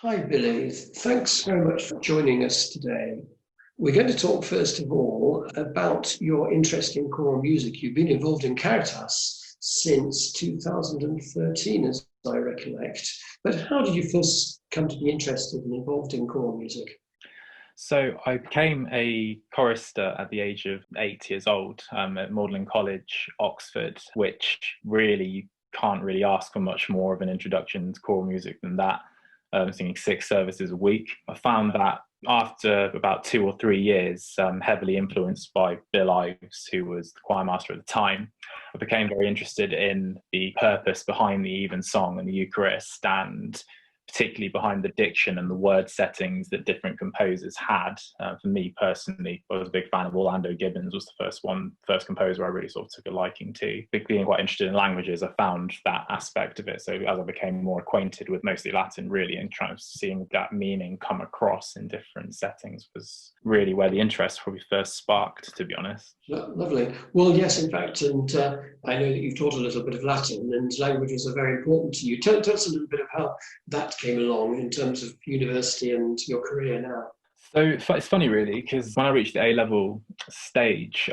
Hi, Billy. Thanks very much for joining us today. We're going to talk, first of all, about your interest in choral music. You've been involved in Caritas since 2013, as I recollect. But how did you first come to be interested and involved in choral music? So I became a chorister at the age of 8 years old at Magdalen College, Oxford, which really you can't really ask for much more of an introduction to choral music than that. Singing 6 services a week. I found that after about 2 or 3 years, heavily influenced by Bill Ives, who was the choir master at the time, I became very interested in the purpose behind the evensong and the Eucharist, and particularly behind the diction and the word settings that different composers had. For me personally, I was a big fan of Orlando Gibbons, was the first composer I really sort of took a liking to. Being quite interested in languages, I found that aspect of it. So as I became more acquainted with mostly Latin, really, and trying to seeing that meaning come across in different settings was really where the interest probably first sparked, to be honest. Lovely. Well, yes, in fact, and I know that you've taught a little bit of Latin, and languages are very important to you. Tell us a little bit of how that came along in terms of university and your career now. So it's funny, really, because when I reached the A level stage,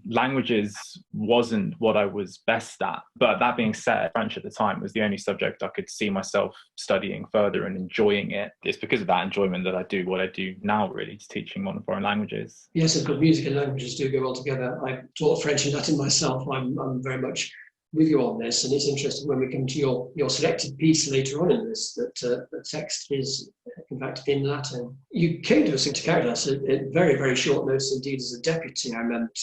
languages wasn't what I was best at. But that being said, French at the time was the only subject I could see myself studying further and enjoying it. It's because of that enjoyment that I do what I do now, really, to teaching modern foreign languages. Yes, of course, music and languages do go well together. I taught French and Latin myself. I'm very much with you on this, and it's interesting when we come to your selected piece later on in this that the text is, in fact, in Latin. You came to us into Caritas at very, very short notice indeed as a deputy. I meant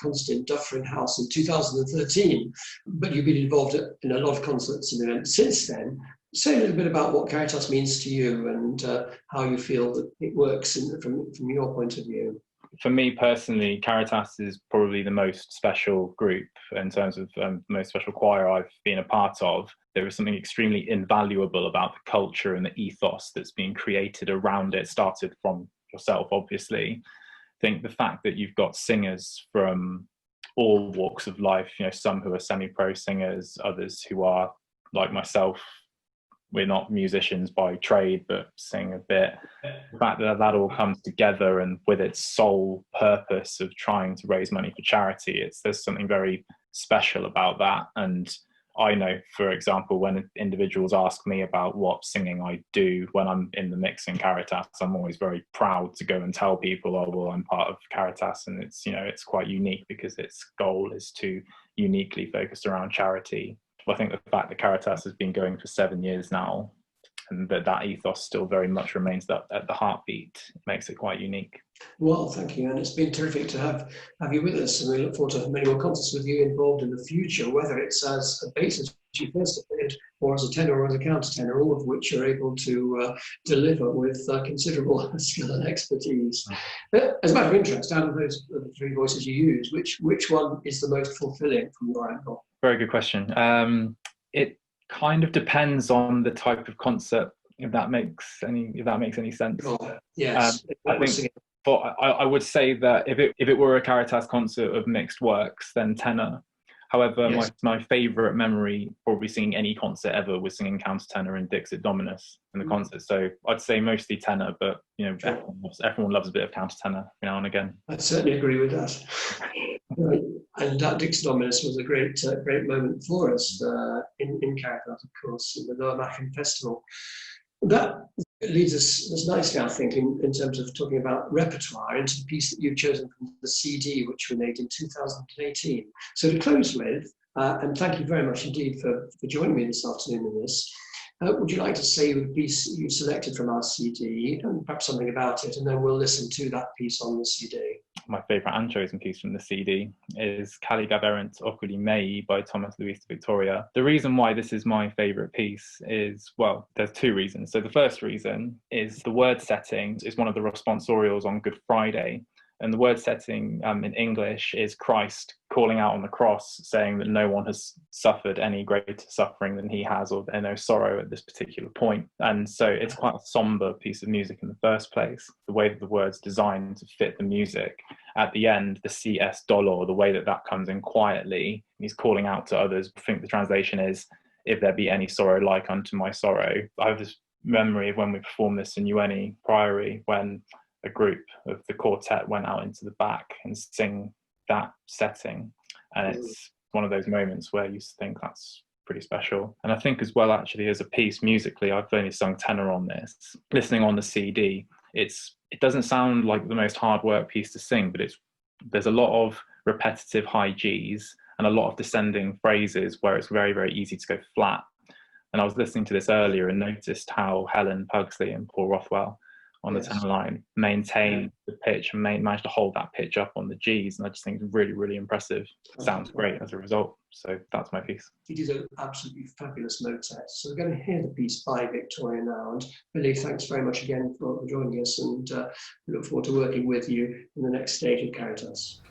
Constant Dufferin House in 2013, but you've been involved in a lot of concerts and events since then. Say a little bit about what Caritas means to you and how you feel that it works from your point of view. For me personally, Caritas is probably the most special group in terms of the most special choir I've been a part of. There is something extremely invaluable about the culture and the ethos that's been created around it, started from yourself, obviously. I think the fact that you've got singers from all walks of life, some who are semi-pro singers, others who are like myself, we're not musicians by trade, but sing a bit. The fact that that all comes together and with its sole purpose of trying to raise money for charity, there's something very special about that. And I know, for example, when individuals ask me about what singing I do when I'm in the mix in Caritas, I'm always very proud to go and tell people, oh, well, I'm part of Caritas. And it's quite unique because its goal is to uniquely focus around charity. I think the fact that Caritas has been going for 7 years now and that ethos still very much remains at the heartbeat makes it quite unique. Well, thank you. And it's been terrific to have you with us. And we look forward to many more concerts with you involved in the future, whether it's as a bass, as you first appeared, or as a tenor or as a countertenor, all of which are able to deliver with considerable skill and expertise. As a matter of interest, out of those three voices you use, which one is the most fulfilling from your angle? Very good question. It kind of depends on the type of concert, if that makes any sense. Oh, yes. I think I would say that if it were a Caritas concert of mixed works, then tenor. However, Yes. my favourite memory, probably singing any concert ever, was singing countertenor in Dixit Dominus in the concert. So I'd say mostly tenor, but everyone loves a bit of countertenor every now and again. I certainly agree with that. And that Dixit Dominus was a great moment for us in Caritas, of course, in the Lower Mackin Festival. That leads us nicely, I think, in terms of talking about repertoire, into the piece that you've chosen from the CD, which we made in 2018. So to close with, and thank you very much indeed for joining me this afternoon in this, would you like to say the piece you've selected from our CD and perhaps something about it, and then we'll listen to that piece on the CD? My favourite unchosen piece from the CD is Cali Gaberent Oculi Mei by Thomas Luis de Victoria. The reason why this is my favourite piece is, well, there's two reasons. So the first reason is the word setting is one of the responsorials on Good Friday. And the word setting in English is Christ calling out on the cross, saying that no one has suffered any greater suffering than he has, or no sorrow at this particular point. And so it's quite a somber piece of music in the first place. The way that the word's designed to fit the music. At the end, the CS dolor, the way that comes in quietly, he's calling out to others. I think the translation is, if there be any sorrow like unto my sorrow. I have this memory of when we performed this in Ueni Priory, when a group of the quartet went out into the back and sing that setting. And it's one of those moments where you think that's pretty special. And I think as well, actually, as a piece musically, I've only sung tenor on this. Listening on the CD, it doesn't sound like the most hard work piece to sing, but there's a lot of repetitive high Gs and a lot of descending phrases where it's very, very easy to go flat. And I was listening to this earlier and noticed how Helen Pugsley and Paul Rothwell on the tenor line maintained the pitch and managed to hold that pitch up on the Gs. And I just think it's really, really impressive. Sounds great as a result. So that's my piece. It is an absolutely fabulous motet. So we're going to hear the piece by Victoria now. And Billy, thanks very much again for joining us, and we look forward to working with you in the next stage of Caritas.